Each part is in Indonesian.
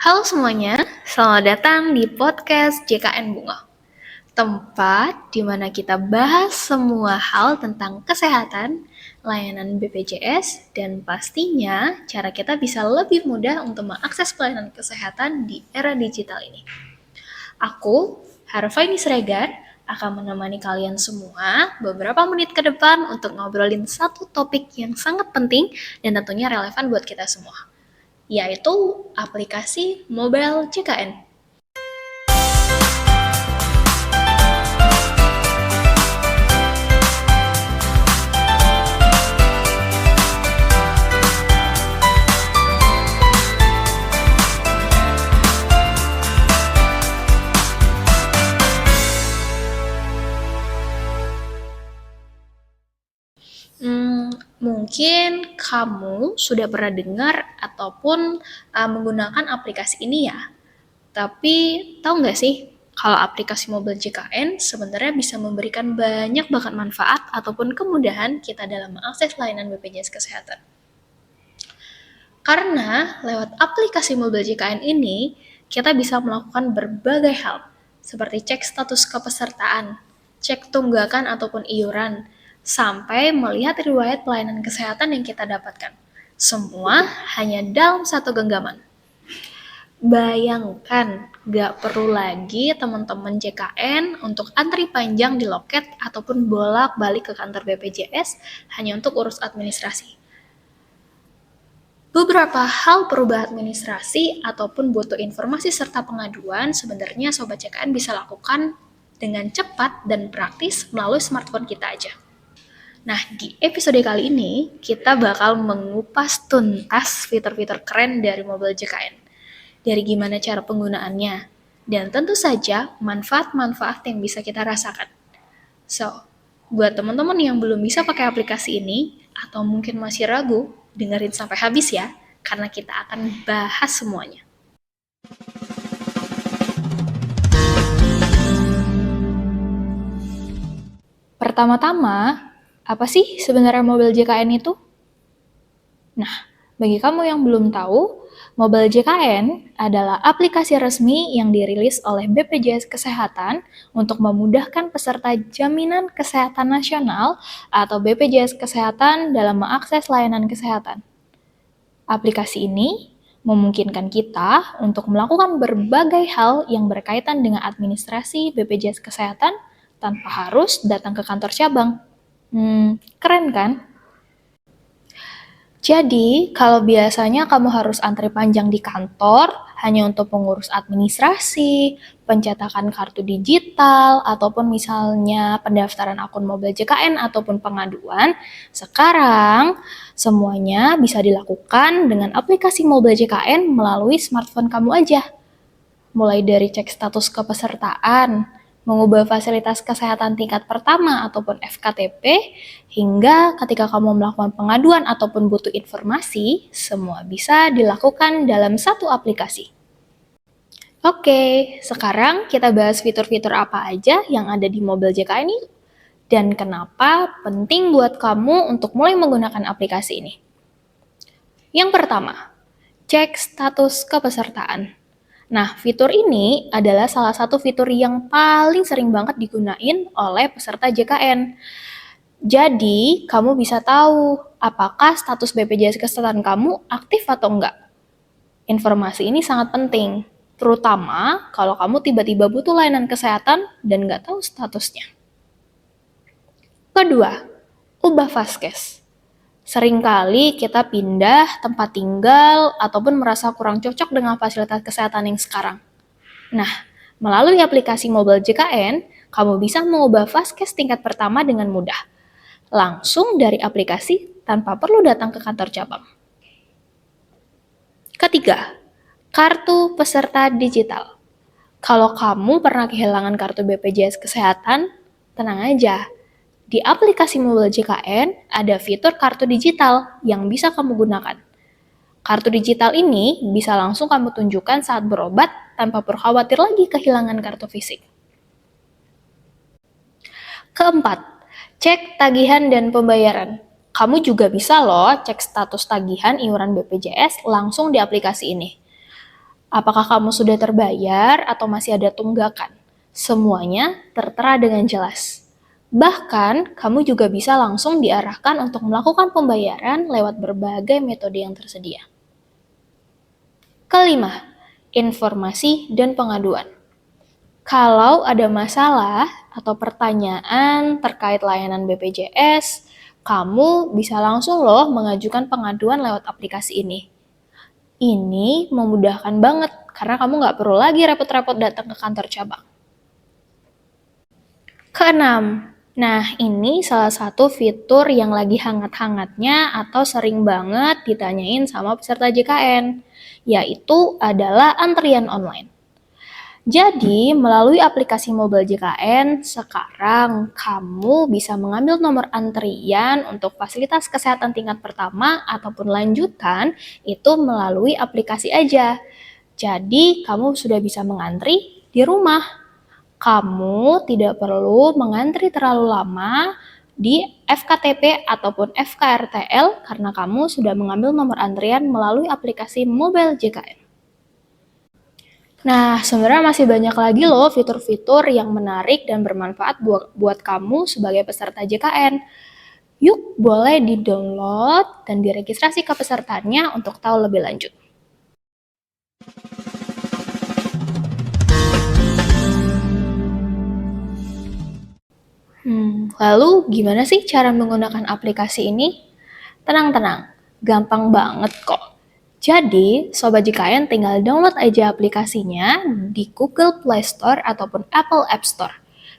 Halo semuanya, selamat datang di podcast JKN Bunga. Tempat di mana kita bahas semua hal tentang kesehatan, layanan BPJS, dan pastinya cara kita bisa lebih mudah untuk mengakses pelayanan kesehatan di era digital ini. Aku, Harfaini Sregar, akan menemani kalian semua beberapa menit ke depan untuk ngobrolin satu topik yang sangat penting dan tentunya relevan buat kita semua, yaitu aplikasi mobile JKN. Mungkin kamu sudah pernah dengar ataupun menggunakan aplikasi ini ya. Tapi tahu nggak sih, kalau aplikasi mobile JKN sebenarnya bisa memberikan banyak banget manfaat ataupun kemudahan kita dalam mengakses layanan BPJS Kesehatan. Karena lewat aplikasi mobile JKN ini, kita bisa melakukan berbagai hal, seperti cek status kepesertaan, cek tunggakan ataupun iuran, sampai melihat riwayat pelayanan kesehatan yang kita dapatkan. Semua hanya dalam satu genggaman. Bayangkan, gak perlu lagi teman-teman JKN untuk antri panjang di loket ataupun bolak-balik ke kantor BPJS hanya untuk urus administrasi. Beberapa hal perubahan administrasi ataupun butuh informasi serta pengaduan sebenarnya Sobat JKN bisa lakukan dengan cepat dan praktis melalui smartphone kita aja. Nah, di episode kali ini kita bakal mengupas tuntas fitur-fitur keren dari mobile JKN. Dari gimana cara penggunaannya, dan tentu saja manfaat-manfaat yang bisa kita rasakan. So, buat teman-teman yang belum bisa pakai aplikasi ini, atau mungkin masih ragu, dengerin sampai habis ya, karena kita akan bahas semuanya. Pertama-tama, apa sih sebenarnya mobile JKN itu? Nah, bagi kamu yang belum tahu, mobile JKN adalah aplikasi resmi yang dirilis oleh BPJS Kesehatan untuk memudahkan peserta Jaminan Kesehatan Nasional atau BPJS Kesehatan dalam mengakses layanan kesehatan. Aplikasi ini memungkinkan kita untuk melakukan berbagai hal yang berkaitan dengan administrasi BPJS Kesehatan tanpa harus datang ke kantor cabang. Keren kan? Jadi, kalau biasanya kamu harus antri panjang di kantor hanya untuk pengurus administrasi, pencetakan kartu digital, ataupun misalnya pendaftaran akun mobile JKN ataupun pengaduan, sekarang semuanya bisa dilakukan dengan aplikasi mobile JKN melalui smartphone kamu aja. Mulai dari cek status kepesertaan, mengubah fasilitas kesehatan tingkat pertama ataupun FKTP, hingga ketika kamu melakukan pengaduan ataupun butuh informasi, semua bisa dilakukan dalam satu aplikasi. Oke, sekarang kita bahas fitur-fitur apa aja yang ada di mobile JKN ini, dan kenapa penting buat kamu untuk mulai menggunakan aplikasi ini. Yang pertama, cek status kepesertaan. Nah, fitur ini adalah salah satu fitur yang paling sering banget digunain oleh peserta JKN. Jadi, kamu bisa tahu apakah status BPJS Kesehatan kamu aktif atau enggak. Informasi ini sangat penting, terutama kalau kamu tiba-tiba butuh layanan kesehatan dan nggak tahu statusnya. Kedua, ubah Vaskes. Seringkali kita pindah tempat tinggal ataupun merasa kurang cocok dengan fasilitas kesehatan yang sekarang. Nah, melalui aplikasi mobile JKN, kamu bisa mengubah Vaskes tingkat pertama dengan mudah. Langsung dari aplikasi tanpa perlu datang ke kantor cabang. Ketiga, kartu peserta digital. Kalau kamu pernah kehilangan kartu BPJS Kesehatan, tenang aja. Di aplikasi mobile JKN ada fitur kartu digital yang bisa kamu gunakan. Kartu digital ini bisa langsung kamu tunjukkan saat berobat tanpa perlu khawatir lagi kehilangan kartu fisik. Keempat, cek tagihan dan pembayaran. Kamu juga bisa loh cek status tagihan iuran BPJS langsung di aplikasi ini. Apakah kamu sudah terbayar atau masih ada tunggakan? Semuanya tertera dengan jelas. Bahkan, kamu juga bisa langsung diarahkan untuk melakukan pembayaran lewat berbagai metode yang tersedia. Kelima, informasi dan pengaduan. Kalau ada masalah atau pertanyaan terkait layanan BPJS, kamu bisa langsung loh mengajukan pengaduan lewat aplikasi ini. Ini memudahkan banget karena kamu nggak perlu lagi repot-repot datang ke kantor cabang. Keenam, nah ini salah satu fitur yang lagi hangat-hangatnya atau sering banget ditanyain sama peserta JKN, yaitu adalah antrian online. Jadi, melalui aplikasi mobile JKN, sekarang kamu bisa mengambil nomor antrian untuk fasilitas kesehatan tingkat pertama ataupun lanjutan itu melalui aplikasi aja. Jadi, kamu sudah bisa mengantri di rumah. Kamu tidak perlu mengantri terlalu lama di FKTP ataupun FKRTL karena kamu sudah mengambil nomor antrian melalui aplikasi mobile JKN. Nah, sebenarnya masih banyak lagi loh fitur-fitur yang menarik dan bermanfaat buat kamu sebagai peserta JKN. Yuk, boleh di-download dan diregistrasi ke pesertanya untuk tahu lebih lanjut. Lalu gimana sih cara menggunakan aplikasi ini? Tenang-tenang, gampang banget kok. Jadi, Sobat JKN tinggal download aja aplikasinya di Google Play Store ataupun Apple App Store.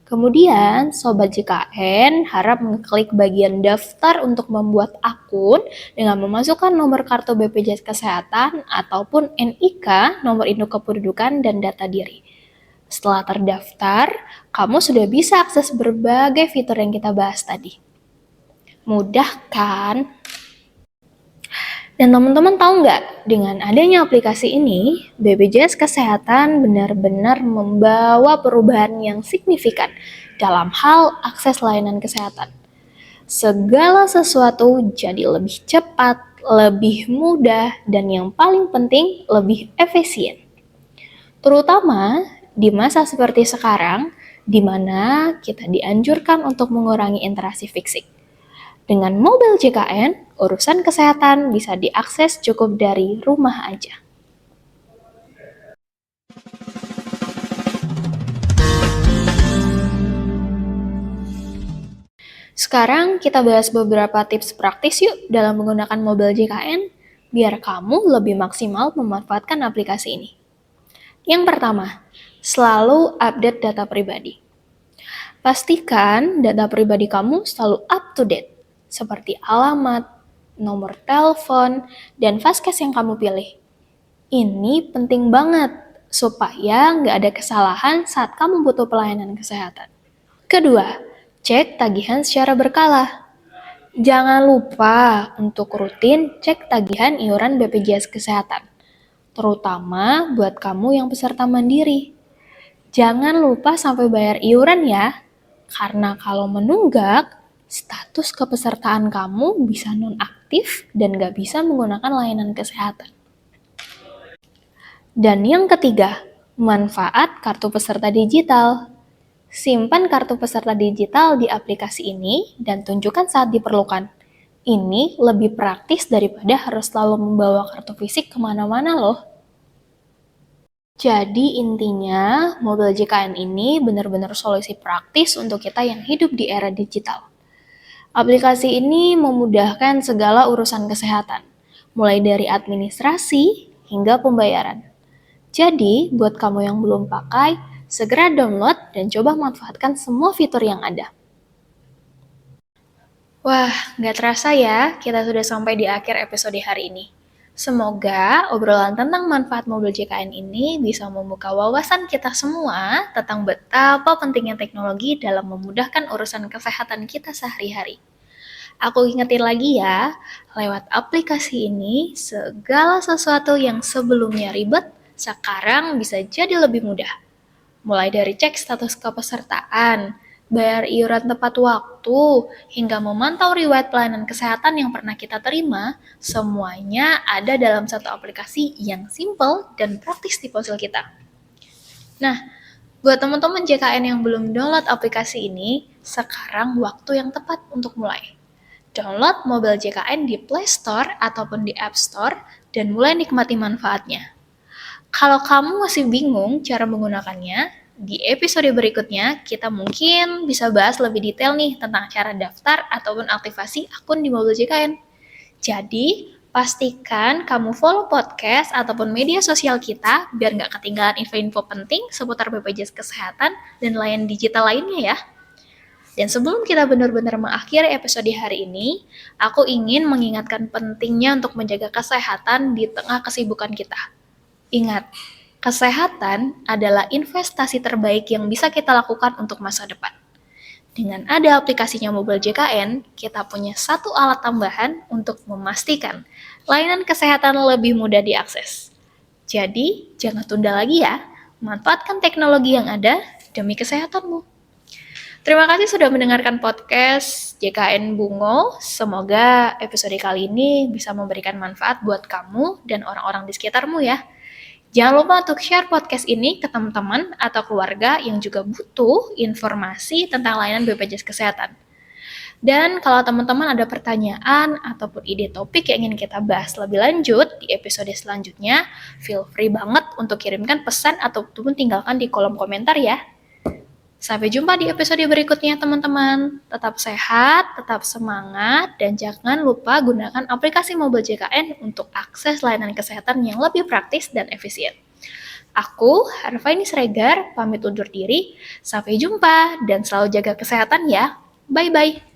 Kemudian, Sobat JKN harap mengklik bagian daftar untuk membuat akun dengan memasukkan nomor kartu BPJS Kesehatan ataupun NIK, nomor induk kependudukan, dan data diri. Setelah terdaftar, kamu sudah bisa akses berbagai fitur yang kita bahas tadi. Mudah kan? Dan teman-teman tahu nggak, dengan adanya aplikasi ini, BPJS Kesehatan benar-benar membawa perubahan yang signifikan dalam hal akses layanan kesehatan. Segala sesuatu jadi lebih cepat, lebih mudah, dan yang paling penting, lebih efisien. Terutama di masa seperti sekarang, di mana kita dianjurkan untuk mengurangi interaksi fisik. Dengan mobile JKN, urusan kesehatan bisa diakses cukup dari rumah aja. Sekarang kita bahas beberapa tips praktis yuk dalam menggunakan mobile JKN, biar kamu lebih maksimal memanfaatkan aplikasi ini. Yang pertama, selalu update data pribadi. Pastikan data pribadi kamu selalu up to date, seperti alamat, nomor telepon, dan vaskes yang kamu pilih. Ini penting banget, supaya nggak ada kesalahan saat kamu butuh pelayanan kesehatan. Kedua, cek tagihan secara berkala. Jangan lupa untuk rutin cek tagihan iuran BPJS Kesehatan, terutama buat kamu yang peserta mandiri. Jangan lupa sampai bayar iuran ya, karena kalau menunggak, status kepesertaan kamu bisa nonaktif dan nggak bisa menggunakan layanan kesehatan. Dan yang ketiga, manfaat kartu peserta digital. Simpan kartu peserta digital di aplikasi ini dan tunjukkan saat diperlukan. Ini lebih praktis daripada harus selalu membawa kartu fisik kemana-mana loh. Jadi intinya, mobile JKN ini benar-benar solusi praktis untuk kita yang hidup di era digital. Aplikasi ini memudahkan segala urusan kesehatan, mulai dari administrasi hingga pembayaran. Jadi, buat kamu yang belum pakai, segera download dan coba manfaatkan semua fitur yang ada. Wah, nggak terasa ya, kita sudah sampai di akhir episode hari ini. Semoga obrolan tentang manfaat mobil JKN ini bisa membuka wawasan kita semua tentang betapa pentingnya teknologi dalam memudahkan urusan kesehatan kita sehari-hari. Aku ingetin lagi ya, lewat aplikasi ini, segala sesuatu yang sebelumnya ribet, sekarang bisa jadi lebih mudah. Mulai dari cek status kepesertaan, bayar iuran tepat waktu, hingga memantau riwayat pelayanan kesehatan yang pernah kita terima, semuanya ada dalam satu aplikasi yang simple dan praktis di ponsel kita. Nah, buat teman-teman JKN yang belum download aplikasi ini, sekarang waktu yang tepat untuk mulai. Download mobile JKN di Play Store ataupun di App Store dan mulai nikmati manfaatnya. Kalau kamu masih bingung cara menggunakannya, di episode berikutnya kita mungkin bisa bahas lebih detail nih tentang cara daftar ataupun aktivasi akun di mobile JKN. Jadi, pastikan kamu follow podcast ataupun media sosial kita biar nggak ketinggalan info-info penting seputar BPJS Kesehatan dan layanan digital lainnya ya. Dan sebelum kita benar-benar mengakhiri episode hari ini, aku ingin mengingatkan pentingnya untuk menjaga kesehatan di tengah kesibukan kita. Ingat, kesehatan adalah investasi terbaik yang bisa kita lakukan untuk masa depan. Dengan ada aplikasinya Mobile JKN, kita punya satu alat tambahan untuk memastikan layanan kesehatan lebih mudah diakses. Jadi, jangan tunda lagi ya, manfaatkan teknologi yang ada demi kesehatanmu. Terima kasih sudah mendengarkan podcast JKN Bungo. Semoga episode kali ini bisa memberikan manfaat buat kamu dan orang-orang di sekitarmu ya. Jangan lupa untuk share podcast ini ke teman-teman atau keluarga yang juga butuh informasi tentang layanan BPJS Kesehatan. Dan kalau teman-teman ada pertanyaan ataupun ide topik yang ingin kita bahas lebih lanjut di episode selanjutnya, feel free banget untuk kirimkan pesan ataupun tinggalkan di kolom komentar ya. Sampai jumpa di episode berikutnya teman-teman. Tetap sehat, tetap semangat, dan jangan lupa gunakan aplikasi Mobile JKN untuk akses layanan kesehatan yang lebih praktis dan efisien. Aku, Harvaini Sregar, pamit undur diri. Sampai jumpa dan selalu jaga kesehatan ya. Bye-bye.